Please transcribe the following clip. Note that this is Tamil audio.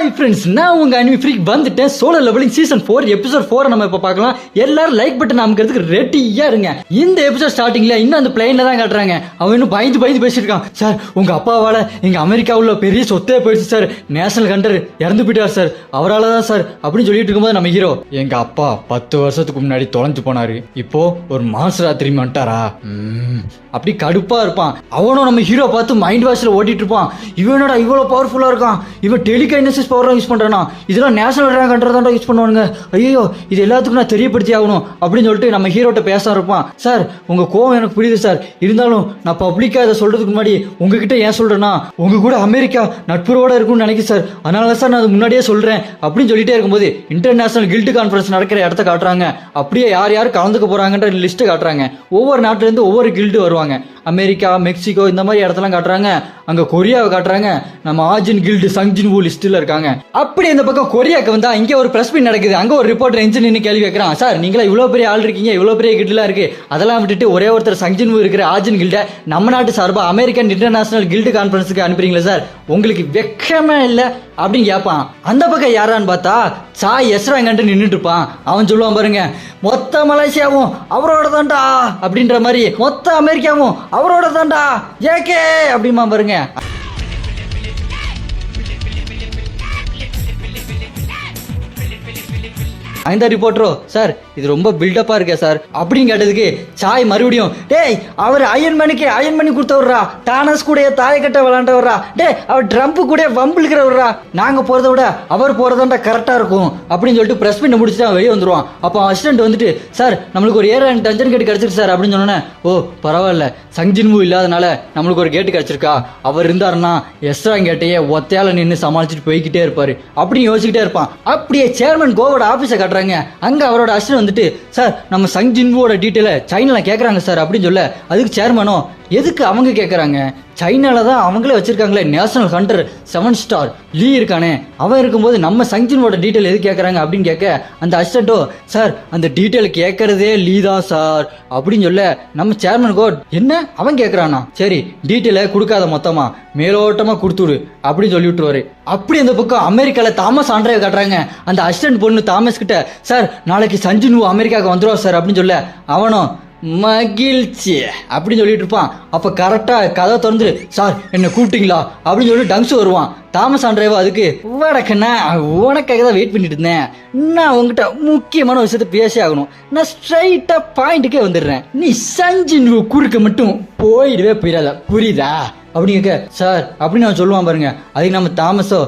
ஹாய் ஃப்ரெண்ட்ஸ், நான் உங்க அனிமி ஃப்ரீக் வந்துட்டேன். சோலோ லெவலிங் சீசன் 4 எபிசோட் 4 நம்ம இப்ப பார்க்கலாம். எல்லாரும் லைக் பட்டன் அமுக்கிறதுக்கு ரெடியா இருங்க. இந்த எபிசோட் ஸ்டார்டிங்ல இன்னும் அந்த பிளேன்ல தான் காட்டுறாங்க. அவன் இன்னும் பயந்து பேசிட்டு இருக்கான். சார், உங்க அப்பாவால எங்க அமெரிக்காவுல பெரிய சொத்தே போயிடுச்சு சார். நேஷனல் ஹண்டர் இறந்து போயிட்டார் சார். அவரால் தான் சார் அப்படின்னு சொல்லிட்டு இருக்கும்போது நம்ம ஹீரோ, எங்க அப்பா 10 வருஷத்துக்கு முன்னாடி தொலைஞ்சு போனாரு. இப்போ ஒரு மாசரா திரும்பி வந்துட்டாரா அப்படி கடுப்பா இருப்பான். அவனும் நம்ம ஹீரோ பார்த்து மைண்ட் வாஷ்ல ஓட்டிட்டு இருப்பான். இவனோட இவ்வளவு பவர்ஃபுல்லா இருக்கான். இவன் டெலிகைனசிஸ் பவர் யூஸ் பண்றானா? இதெல்லாம் நேஷனல் ரேங்க் கண்ட்ரோல் யூஸ் பண்ணுவானுங்க. ஐயோ, இது எல்லாத்துக்கும் நான் தெரியப்படுத்தி ஆகணும் அப்படின்னு சொல்லிட்டு நம்ம ஹீரோட்ட பேச இருப்பான். சார், உங்க கோவம் எனக்கு புரியுது சார். இருந்தாலும் நான் பப்ளிக்கா இதை சொல்றதுக்கு முன்னாடி உங்ககிட்ட ஏன் சொல்றேன்னா, உங்க கூட அமெரிக்கா நட்புறவோட இருக்கும்னு நினைக்கிறேன் சார். அதனால சார் நான் அது முன்னாடியே சொல்றேன் அப்படின்னு சொல்லிட்டே இருக்கும்போது இன்டர்நேஷனல் கில்டு கான்ஃபரன்ஸ் நடக்கிற இடத்த காட்டுறாங்க. அப்படியே யார் யார் கலந்துக்க போறாங்கன்ற லிஸ்ட் காட்டுறாங்க. ஒவ்வொரு நாட்டுல இருந்து ஒவ்வொரு கில்டு வருவாங்க. அமெரிக்கா, மெக்சிகோ இந்த மாதிரி இடத்தெல்லாம் காட்டுறாங்க. அங்க கொரியாவை காட்டுறாங்க. நம்ம ஆர்ஜின் கில்டு சங்ஜின் வூ லிஸ்ட்ல இருக்காங்க. அப்படி இந்த பக்கம் கொரியாக்கு வந்தா இங்க ஒரு பிரஸ் மீட் நடக்குது. அங்க ஒரு ரிப்போர்ட்டர் இன்ஜின் கேள்வி கேட்கறான். சார், நீங்களா இவ்வளவு பெரிய ஆள் இருக்கீங்க, இவ்வளவு பெரிய கில்டுலாம் இருக்கு, அதெல்லாம் விட்டுட்டு ஒரே ஒருத்தர் சங்ஜின் வூ இருக்கிற ஆர்ஜின் கில்ட நம்ம நாட்டு சார்பா அமெரிக்கன் இன்டர்நேஷனல் கில்டு கான்ஃபரன்ஸுக்கு அனுப்புறீங்களா சார்? உங்களுக்கு வெக்கமே இல்ல அப்படின்னு கேட்பான். அந்த பக்கம் யாரான்னு பார்த்தா சாய் எஸ்ராங்கன்ட்டு நின்றுட்டு இருப்பான். அவன் சொல்லுவான் பாருங்க, மொத்த மலேசியாவும் அவரோட தான்டா அப்படின்ற மாதிரி, மொத்த அமெரிக்காவும் அவரோட தான்டா ஏகே அப்படிமா பாருங்க. அந்த ரிப்போர்ட்டரோ, சார் இது ரொம்ப பில்டப்பா இருக்கே சார் அப்படின்னு கேட்டதுக்கு சாய் மறுபடியும், டேய் அவர் அயன்மேனுக்கு அயன் பண்ணி கொடுத்தவர்றா, டானஸ் கூட தாயை கட்ட விளாண்டவர்றா, டே அவர் ட்ரம்ப் கூட வம்பிழுக்கிறவர்றா, நாங்க போறதை விட அவர் போறதாண்டா கரெக்டா இருக்கும் அப்படின்னு சொல்லிட்டு பிரஸ் பண்ண முடிச்சுட்டு அவன் வெளியே வந்துருவான். அப்போ அசிஸ்டன்ட் வந்துட்டு, சார் நம்மளுக்கு ஒரு ஏர் டஞ்சன் கேட்டு கிடைச்சிருக்கு சார் அப்படின்னு சொன்னோன்னே, ஓ பரவாயில்ல, சங்ஜின்மூ இல்லாதனால நம்மளுக்கு ஒரு கேட்டு கிடைச்சிருக்கா, அவர் இருந்தாருன்னா எஸ்ரா கேட்டையே ஒத்தையால நின்று சமாளிச்சுட்டு போய்கிட்டே இருப்பாரு அப்படின்னு யோசிச்சுக்கிட்டே இருப்பான். அப்படியே சேர்மன் கோவோட ஆபீஸை காட்டுறாங்க. அங்க அவரோட அசிஸ்டன்ட் வந்துட்டு, சார் நம்ம சங்ஜின்வோட டீட்டெயில சைனால கேட்கறாங்க சார் அப்படின்னு சொல்ல, அதுக்கு சேர்மனோ, எதுக்கு அவங்க கேட்கறாங்க? சைனால தான் அவங்களே வச்சிருக்காங்களே நேஷனல் ஹண்டர் 7 ஸ்டார் லீ இருக்கானே, அவன் இருக்கும்போது நம்ம சங்ஜின்வோட டீட்டெயில் எது கேட்கறாங்க அப்படின்னு கேட்க, அந்த அசிஸ்டன்ட்டோ, சார் அந்த டீட்டெயில் கேட்கறதே லீ தான் சார் அப்படின்னு சொல்ல, நம்ம சேர்மன் கோட், என்ன அவன் கேட்கறானா, சரி டீட்டெயிலை கொடுக்காத, மொத்தமா மேலோட்டமா கொடுத்துரு அப்படின்னு சொல்லி விட்டுருவாரு. அப்படி அந்த பக்கம் அமெரிக்கால தாமஸ் ஆண்ட்ரே காட்டுறாங்க. அந்த அசிஸ்டன்ட் பொண்ணு தாமஸ் கிட்ட, சார் நாளைக்கு சஞ்சின்வூ அமெரிக்காவுக்கு வந்துருவா சார் அப்படின்னு சொல்ல, அவனும் மகிழ்ச்சி அப்படின்னு சொல்லிட்டு இருப்பான். அப்ப கரெக்டா கதை திறந்து, சார் என்ன கூப்பிட்டீங்களா அப்படின்னு சொல்லி டங்ஸ் வருவான். தாமஸ் ஆண்ட்ரேவா அதுக்கு, வடக்கண்ணா உனக்காக தான் வெயிட் பண்ணிட்டு இருந்தேன், நான் உங்ககிட்ட முக்கியமான விஷயத்த பேசி ஆகணும், நான் ஸ்ட்ரைட்டா பாயிண்ட்டுக்கே வந்துடுறேன், நீ சஞ்சின்வூ குறுக்க மட்டும் போயிடவே போயிடாத, புரியுதா அப்படின்னு கேட்க, சார் அப்படின்னு அவன் சொல்லுவான் பாருங்க. அதுக்கு நம்ம தாமஸோ,